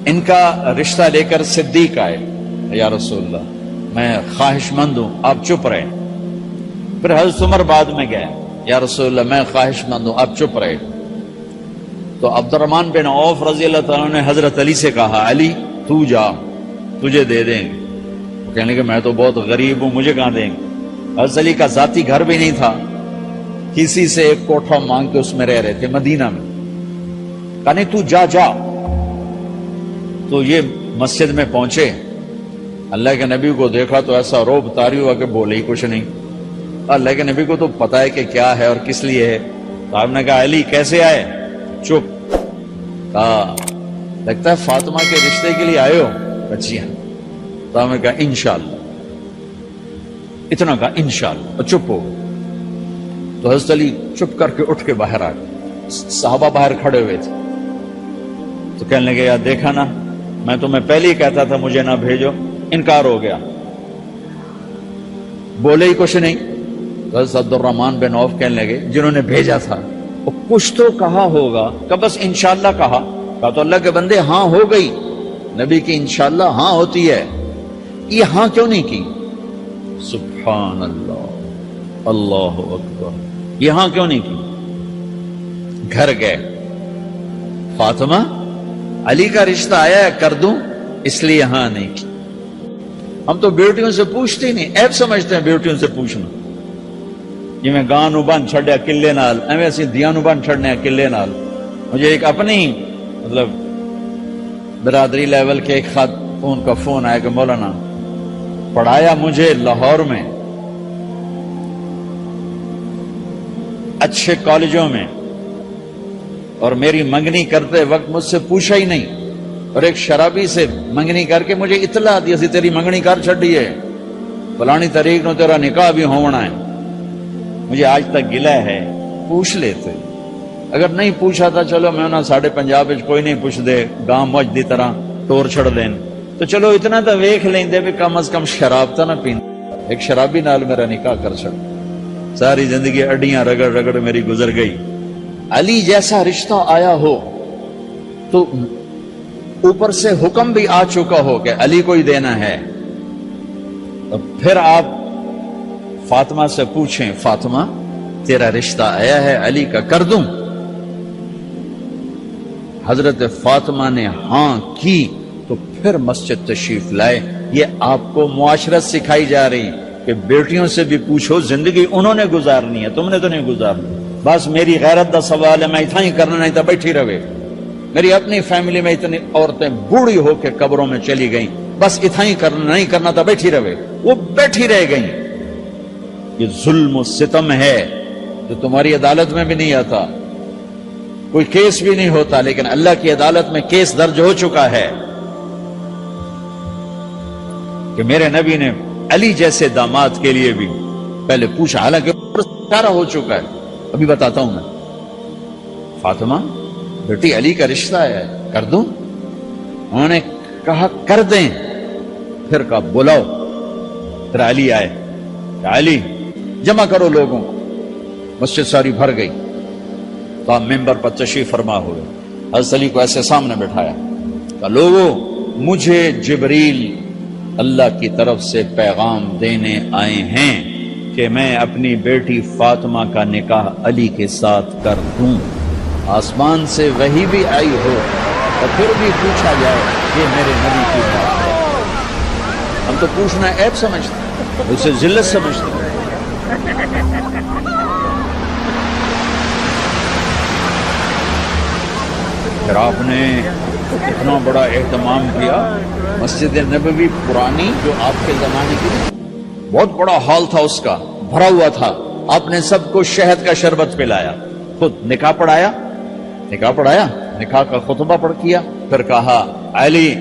ان کا رشتہ لے کر صدیق آئے، یا رسول اللہ میں خواہش مند ہوں، آپ چپ رہے۔ پھر حضرت عمر بعد میں گئے، یا رسول اللہ میں خواہش مند ہوں، آپ چپ رہے۔ تو عبد الرحمن بن عوف رضی اللہ تعالیٰ نے حضرت علی سے کہا، علی تو جا، تجھے دے دیں گے۔ وہ کہنے کہ میں تو بہت غریب ہوں، مجھے کہاں دیں گے؟ حضرت علی کا ذاتی گھر بھی نہیں تھا، کسی سے ایک کوٹھا مانگ کے اس میں رہ رہے تھے مدینہ میں۔ کہا نہیں تو جا جا۔ تو یہ مسجد میں پہنچے، اللہ کے نبی کو دیکھا تو ایسا روب طاری ہوا کہ بولے ہی کچھ نہیں۔ اللہ کے نبی کو تو پتا ہے کہ کیا ہے اور کس لیے ہے۔ تو آپ نے کہا علی کیسے آئے؟ چپ۔ کہا لگتا ہے فاطمہ کے رشتے کے لیے آئے ہو؟ جی ہاں۔ تو آپ نے کہا انشاءاللہ، اتنا کہا انشاءاللہ، اور چپ ہو۔ تو حضرت علی چپ کر کے اٹھ کے باہر آ گئے، صحابہ باہر کھڑے ہوئے تھے۔ تو کہنے لگے یار دیکھا نا، میں تمہیں پہلے ہی کہتا تھا مجھے نہ بھیجو، انکار ہو گیا، بولے ہی کچھ نہیں۔ تو حضرت عبد الرحمن بن عوف کہنے لگے جنہوں نے بھیجا تھا وہ کچھ تو کہا ہوگا، کہ بس انشاءاللہ کہا تو اللہ کے بندے ہاں ہو گئی، نبی کی انشاءاللہ ہاں ہوتی ہے، یہ ہاں کیوں نہیں کی؟ سبحان اللہ، اللہ اکبر، یہ ہاں کیوں نہیں کی؟ گھر گئے، فاطمہ علی کا رشتہ آیا ہے کر دوں، اس لیے ہاں نہیں کی۔ ہم تو بیٹیوں سے پوچھتے ہی نہیں، عیب سمجھتے ہیں بیٹیوں سے پوچھنا۔ جی میں گاں نو بن چھڑیا کلے نال، ایویں اسی دیاں نو بن چھڑنے کلے نال۔ مجھے ایک اپنی مطلب برادری لیول کے ایک خاتون کا فون آیا کہ مولانا پڑھایا مجھے لاہور میں اچھے کالجوں میں، اور میری منگنی کرتے وقت مجھ سے پوچھا ہی نہیں، اور ایک شرابی سے منگنی کر کے مجھے اطلاع دی اسی تیری منگنی کر چھڑی ہے، فلانی تاریخ نو تیرا نکاح بھی ہونا ہے۔ مجھے آج تک گلہ ہے، پوچھ لیتے، اگر نہیں پوچھا تھا چلو میں انہاں ساڑھے پنجاب وچ کوئی نہیں پوچھ دے، گاں موج دی طرح ٹور چھڑ دین، تو چلو اتنا تو ویکھ لیں دے بھی کم از کم شراب تا نہ پین۔ ایک شرابی نال میرا نکاح کر چھڑ، ساری زندگی اڈیاں رگڑ رگڑ میری گزر گئی۔ علی جیسا رشتہ آیا ہو تو اوپر سے حکم بھی آ چکا ہو کہ علی کو ہی دینا ہے، اور پھر آپ فاطمہ سے پوچھیں فاطمہ تیرا رشتہ آیا ہے علی کا کر دوں؟ حضرت فاطمہ نے ہاں کی تو پھر مسجد تشریف لائے۔ یہ آپ کو معاشرت سکھائی جا رہی کہ بیٹیوں سے بھی پوچھو، زندگی انہوں نے گزارنی ہے، تم نے تو نہیں گزارنی۔ بس میری غیرت دا سوال ہے، میں اتنا ہی کرنا نہیں تھا بیٹھی رہے۔ میری اپنی فیملی میں اتنی عورتیں بوڑھی ہو کے قبروں میں چلی گئیں، بس اتنا ہی کرنا نہیں کرنا تھا بیٹھی رہے، وہ بیٹھی رہ گئیں۔ یہ ظلم و ستم ہے جو تمہاری عدالت میں بھی نہیں آتا، کوئی کیس بھی نہیں ہوتا، لیکن اللہ کی عدالت میں کیس درج ہو چکا ہے کہ میرے نبی نے علی جیسے داماد کے لیے بھی پہلے پوچھا، حالانکہ سارا ہو چکا ہے۔ ابھی بتاتا ہوں میں۔ فاطمہ بیٹی علی کا رشتہ ہے کر دوں؟ انہوں نے کہا کر دیں، پھر کہا بلاؤ۔ پھر علی آئے، علی جمع کرو لوگوں کو، مسجد ساری بھر گئی، تو آپ ممبر پر تشریف فرما ہوئے، حضرت علی کو ایسے سامنے بٹھایا، کہا لوگوں مجھے جبریل اللہ کی طرف سے پیغام دینے آئے ہیں کہ میں اپنی بیٹی فاطمہ کا نکاح علی کے ساتھ کر دوں۔ آسمان سے وحی بھی آئی ہو اور پھر بھی پوچھا جائے یہ میرے نبی کی بات ہے۔ ہم تو پوچھنا عیب سمجھتے ہیں، اسے ذلت سمجھتے ہیں۔ پھر آپ نے اتنا بڑا اہتمام کیا، مسجد نبوی پرانی جو آپ کے زمانے کی بہت بڑا ہال تھا، اس کا بھرا ہوا تھا، آپ نے سب کو شہد کا شربت پلایا، خود نکاح پڑھایا، نکاح کا خطبہ پڑھ کیا، پھر کہا علی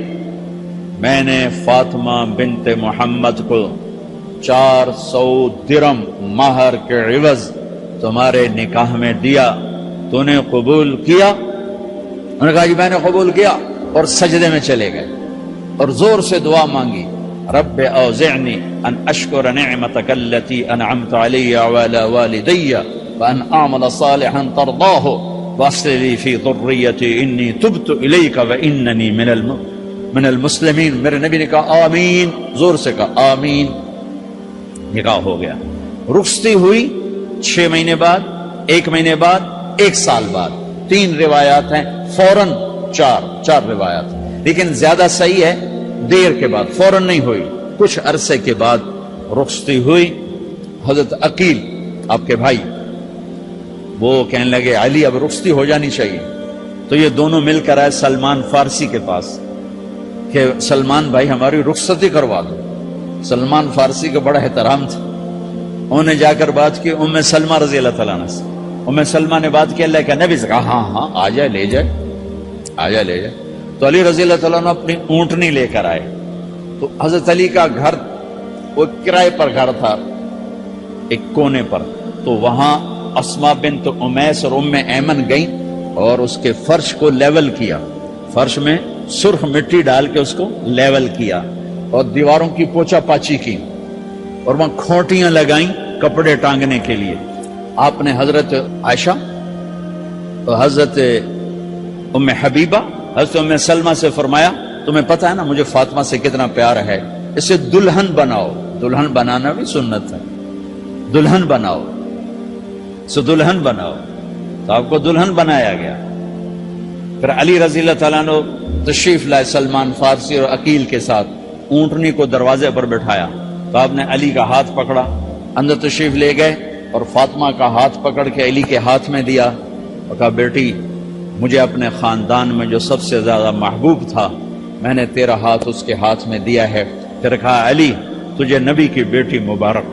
میں نے فاطمہ بنت محمد کو 400 درم مہر کے عوض تمہارے نکاح میں دیا، تو نے قبول کیا؟ انہوں نے کہا جی میں نے قبول کیا، اور سجدے میں چلے گئے اور زور سے دعا مانگی، رب اوزعنی ان اشکر نعمتک التی انعمت علی وعلی والدی وان اعمل صالحا ترضاہ واصلح فی ذریتی انی تبت الیک واننی من المسلمین. میرے نبی نے کہا آمین، زور سے کہا آمین. نکاح ہو گیا. رخصتی ہوئی 6 مہینے بعد، 1 مہینے بعد، 1 سال بعد. 3 روایات ہیں، فوراً 4 روایات، لیکن زیادہ صحیح ہے دیر کے بعد، فوراً نہیں ہوئی، کچھ عرصے کے بعد رخصتی ہوئی. حضرت عقیل آپ کے بھائی وہ کہنے لگے علی اب رخصتی ہو جانی چاہیے. تو یہ دونوں مل کر آئے سلمان فارسی کے پاس کہ سلمان بھائی ہماری رخصتی کروا دو. سلمان فارسی کا بڑا احترام تھا. انہوں نے جا کر بات کی ام سلمہ رضی اللہ تعالیٰ عنہ سے. ام سلمہ نے بات کی اللہ کے نبی سے کہا ہاں آ جائے، لے جائے، آ جائے لے جائے. تو علی رضی اللہ تعالیٰ عنہ اپنی اونٹنی لے کر آئے. تو حضرت علی کا گھر وہ کرائے پر گھر تھا ایک کونے پر. تو وہاں اسماء بنت امیس اور ام ایمن گئیں اور اس کے فرش کو لیول کیا، فرش میں سرخ مٹی ڈال کے اس کو لیول کیا اور دیواروں کی پوچھا پاچی کی اور وہاں کھوٹیاں لگائیں کپڑے ٹانگنے کے لیے. آپ نے حضرت عائشہ، حضرت ام حبیبہ، حضرت ام سلمہ سے فرمایا تمہیں پتہ ہے نا مجھے فاطمہ سے کتنا پیار ہے، اسے دلہن بناؤ. دلہن بنانا بھی سنت ہے، دلہن بناؤ، سو دلہن بناؤ. تو آپ کو دلہن بنایا گیا. پھر علی رضی اللہ تعالیٰ عنہ تشریف لائے سلمان فارسی اور عقیل کے ساتھ. اونٹنی کو دروازے پر بٹھایا تو آپ نے علی کا ہاتھ پکڑا، اندر تشریف لے گئے اور فاطمہ کا ہاتھ پکڑ کے علی کے ہاتھ میں دیا اور کہا بیٹی مجھے اپنے خاندان میں جو سب سے زیادہ محبوب تھا میں نے تیرا ہاتھ اس کے ہاتھ میں دیا ہے. پھر کہا علی تجھے نبی کی بیٹی مبارک،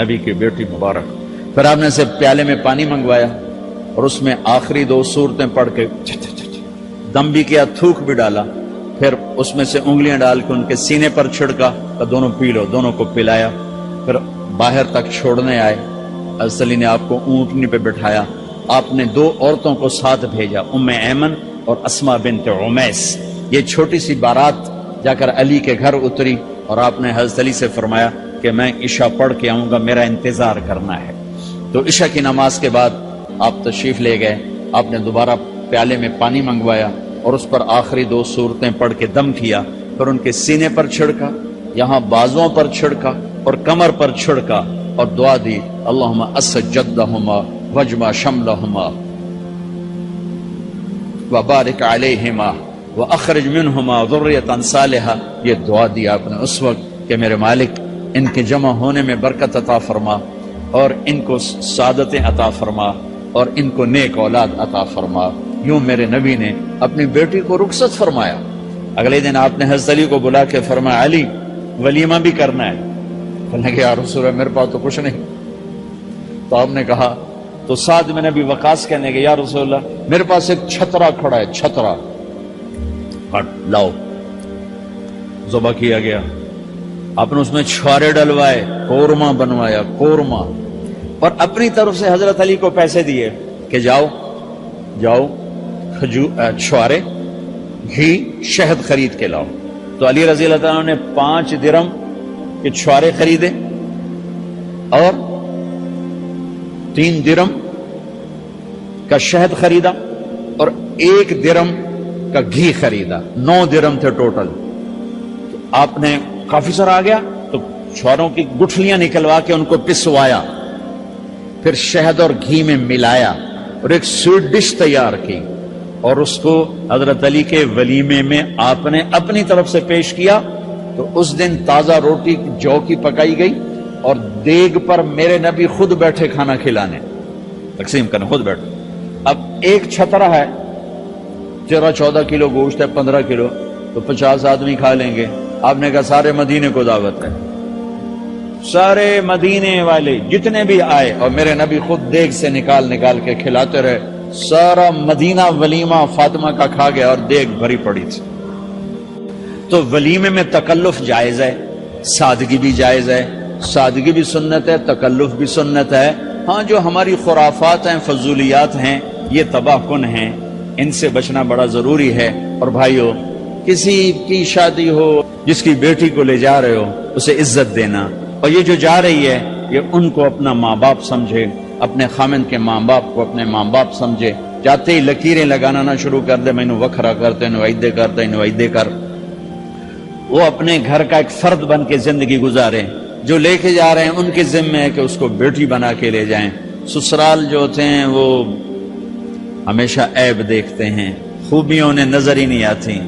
نبی کی بیٹی مبارک. پھر آپ نے سے پیالے میں پانی منگوایا اور اس میں آخری 2 سورتیں پڑھ کے دم بھی کیا، تھوک بھی ڈالا. پھر اس میں سے انگلیاں ڈال کے ان کے سینے پر چھڑکا تو دونوں پی لو، دونوں کو پلایا. پھر باہر تک چھوڑنے آئے. حضرت علی نے آپ کو اونٹنی پہ بٹھایا. آپ نے 2 عورتوں کو ساتھ بھیجا، ام ایمن اور اسماء بنت امیس. یہ چھوٹی سی بارات جا کر علی کے گھر اتری اور آپ نے حضرت علی سے فرمایا کہ میں عشاء پڑھ کے آؤں گا، میرا انتظار کرنا ہے. تو عشاء کی نماز کے بعد آپ تشریف لے گئے. آپ نے دوبارہ پیالے میں پانی منگوایا اور اس پر آخری 2 سورتیں پڑھ کے دم کیا. پھر ان کے سینے پر چھڑکا، یہاں بازوؤں پر چھڑکا اور کمر پر چھڑکا اور دعا دی اللہم اسجدہما وجمع شملہما وبارک علیہما واخرج منہما ذریۃ صالحہ. یہ دعا دی آپ نے اس وقت کہ میرے مالک ان کے جمع ہونے میں برکت عطا فرما اور ان کو سعادتیں عطا فرما اور ان کو نیک اولاد عطا فرما. یوں میرے نبی نے اپنی بیٹی کو رخصت فرمایا. اگلے دن آپ نے حضرت علی کو بلا کے فرمایا علی ولیمہ بھی کرنا ہے. کہنے لگے یا رسول اللہ میرے پاس تو کچھ نہیں. تو آپ نے کہا تو سعد بن ابی وقاص کہنے لگے یا رسول اللہ میرے پاس ایک چھترا کھڑا ہے، چھترا لاؤ. ذبح کیا گیا. آپ نے اس میں چھوارے ڈلوائے، قورمہ بنوایا، قورمہ، اور اپنی طرف سے حضرت علی کو پیسے دیے کہ جاؤ چھوارے، گھی، شہد خرید کے لاؤ. تو علی رضی اللہ تعالیٰ نے 5 درم کے چھوارے خریدے اور 3 درم کا شہد خریدا اور 1 درم کا گھی خریدا. 9 درم تھے ٹوٹل. تو آپ نے کافی سارا آ گیا تو چھواروں کی گٹھلیاں نکلوا کے ان کو پسوایا، پھر شہد اور گھی میں ملایا اور ایک سویٹ ڈش تیار کی اور اس کو حضرت علی کے ولیمے میں آپ نے اپنی طرف سے پیش کیا. تو اس دن تازہ روٹی جو کی پکائی گئی اور دیگ پر میرے نبی خود بیٹھے کھانا کھلانے، تقسیم کرنے خود بیٹھے. اب ایک چھترا ہے، 13-14 کلو گوشت ہے، 15 کلو، تو 50 آدمی کھا لیں گے. آپ نے کہا سارے مدینے کو دعوت ہے، سارے مدینے والے جتنے بھی آئے اور میرے نبی خود دیگ سے نکال کے کھلاتے رہے. سارا مدینہ ولیمہ فاطمہ کا کھا گیا اور دیگ بھری پڑی تھی. تو ولیمے میں تکلف جائز ہے، سادگی بھی جائز ہے. سادگی بھی سنت ہے، تکلف بھی سنت ہے. ہاں جو ہماری خرافات ہیں، فضولیات ہیں، یہ تباہ کن ہیں، ان سے بچنا بڑا ضروری ہے. اور بھائیو کسی کی شادی ہو، جس کی بیٹی کو لے جا رہے ہو، اسے عزت دینا. اور یہ جو جا رہی ہے یہ ان کو اپنا ماں باپ سمجھے، اپنے خامن کے ماں باپ کو اپنے ماں باپ سمجھے. جاتے ہی لکیریں لگانا نہ شروع کر دے، میں وکھرا کرتے نوائدے کرتے نوائدے کر. وہ اپنے گھر کا ایک فرد بن کے زندگی گزارے. جو لے کے جا رہے ہیں ان کے ذمے ہے کہ اس کو بیٹی بنا کے لے جائیں. سسرال جو ہوتے ہیں وہ ہمیشہ عیب دیکھتے ہیں، خوبیوں انہیں نظر ہی نہیں آتی.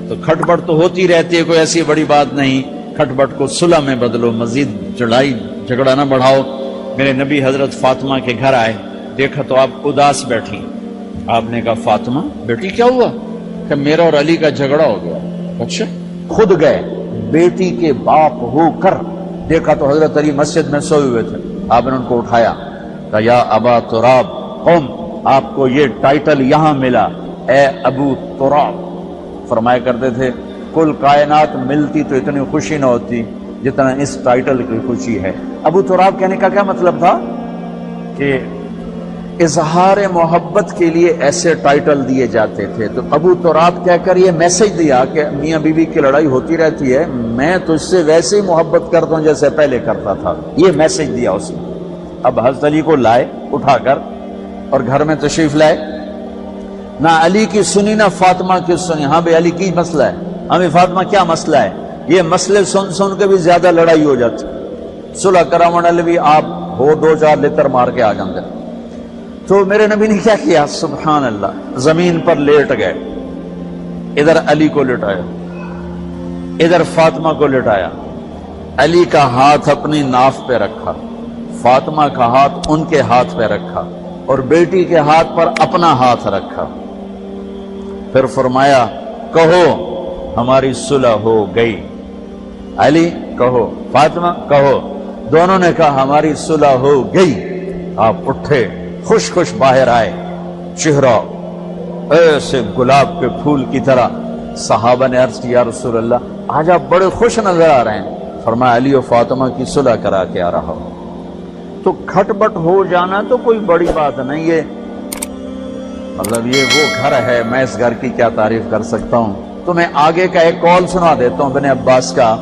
تو کھٹ پٹ تو ہوتی رہتی ہے، کوئی ایسی بڑی بات نہیں. کھٹ پٹ کو صلح میں بدلو، مزید لڑائی جھگڑا نہ بڑھاؤ. میرے نبی حضرت فاطمہ کے گھر آئے، دیکھا تو آپ اداس بیٹھی. آپ نے کہا فاطمہ بیٹی کیا ہوا؟ کہ میرا اور علی کا جھگڑا ہو گیا. اچھا. خود گئے بیٹی کے باپ ہو کر، دیکھا تو حضرت علی مسجد میں سوئے ہوئے تھے. آپ نے ان کو اٹھایا، کہا یا ابا تراب قم، آپ کو یہ ٹائٹل یہاں ملا، اے ابو تراب. فرمایا کرتے تھے کل کائنات ملتی تو اتنی خوشی نہ ہوتی جتنا اس ٹائٹل کی خوشی ہے. ابو تراب کہنے کا کیا مطلب تھا؟ کہ اظہار محبت کے لیے ایسے ٹائٹل دیے جاتے تھے. تو ابو تراب کہہ کر یہ میسج دیا کہ میاں بیوی کی لڑائی ہوتی رہتی ہے، میں تجھ سے ویسے ہی محبت کرتا ہوں جیسے پہلے کرتا تھا. یہ میسج دیا اس نے. اب حضرت علی کو لائے اٹھا کر اور گھر میں تشریف لائے. نہ علی کی سنی نہ فاطمہ کی سنی. ہاں بھائی علی کی مسئلہ ہے، ہمیں فاطمہ کیا مسئلہ ہے؟ یہ مسئلے سن سن کے بھی زیادہ لڑائی ہو جاتی. صلح کراون والے بھی آپ ہو 2-4 لتر مار کے آ جاندے. تو میرے نبی نے کیا کیا؟ سبحان اللہ، زمین پر لیٹ گئے. ادھر علی کو لٹایا، ادھر فاطمہ کو لٹایا. علی کا ہاتھ اپنی ناف پہ رکھا، فاطمہ کا ہاتھ ان کے ہاتھ پہ رکھا، اور بیٹی کے ہاتھ پر اپنا ہاتھ رکھا. پھر فرمایا کہو ہماری صلح ہو گئی. علی کہو، فاطمہ کہو. دونوں نے کہا ہماری صلح ہو گئی. آپ اٹھے، خوش خوش باہر آئے، چہرہ ایسے گلاب کے پھول کی طرح. صحابہ نے عرض کیا یا رسول اللہ آج آپ بڑے خوش نظر آ رہے ہیں. فرمایا علی و فاطمہ کی صلح کرا کے آ رہا ہوں. تو کھٹ بٹ ہو جانا تو کوئی بڑی بات نہیں ہے. مطلب یہ وہ گھر ہے، میں اس گھر کی کیا تعریف کر سکتا ہوں. تو میں آگے کا ایک قول سنا دیتا ہوں ابن عباس کا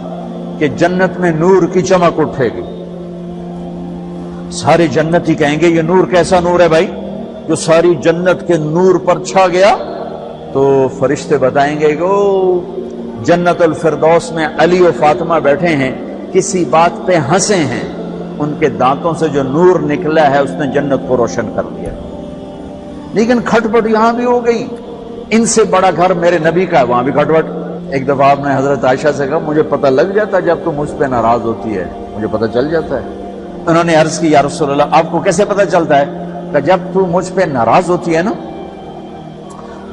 کہ جنت میں نور کی چمک اٹھے گی. سارے جنتی کہیں گے یہ نور کیسا نور ہے بھائی جو ساری جنت کے نور پر چھا گیا؟ تو فرشتے بتائیں گے کہ او جنت الفردوس میں علی و فاطمہ بیٹھے ہیں، کسی بات پہ ہنسے ہیں، ان کے دانتوں سے جو نور نکلا ہے اس نے جنت کو روشن کر دیا. لیکن کھٹ پٹ یہاں بھی ہو گئی. ان سے بڑا گھر میرے نبی کا ہے، وہاں بھی کھٹ پٹ. ایک دفعہ آپ نے حضرت عائشہ سے کہا مجھے پتہ لگ جاتا ہے جب تو مجھ پہ ناراض ہوتی ہے، مجھے پتہ چل جاتا ہے. انہوں نے عرض کی یا رسول اللہ آپ کو کیسے پتہ چلتا ہے؟ کہ جب تو مجھ پہ ناراض ہوتی ہے نا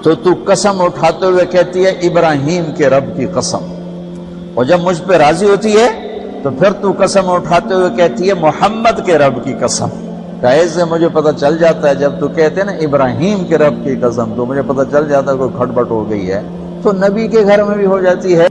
تو قسم اٹھاتے ہوئے کہتی ہے ابراہیم کے رب کی قسم، اور جب مجھ پہ راضی ہوتی ہے تو پھر تو قسم اٹھاتے ہوئے کہتی ہے محمد کے رب کی قسم. ایسے مجھے پتہ چل جاتا ہے جب تو کہتے ہیں نا ابراہیم کے رب کی قسم تو مجھے پتہ چل جاتا ہے کوئی کھٹ بٹ ہو گئی ہے. تو نبی کے گھر میں بھی ہو جاتی ہے.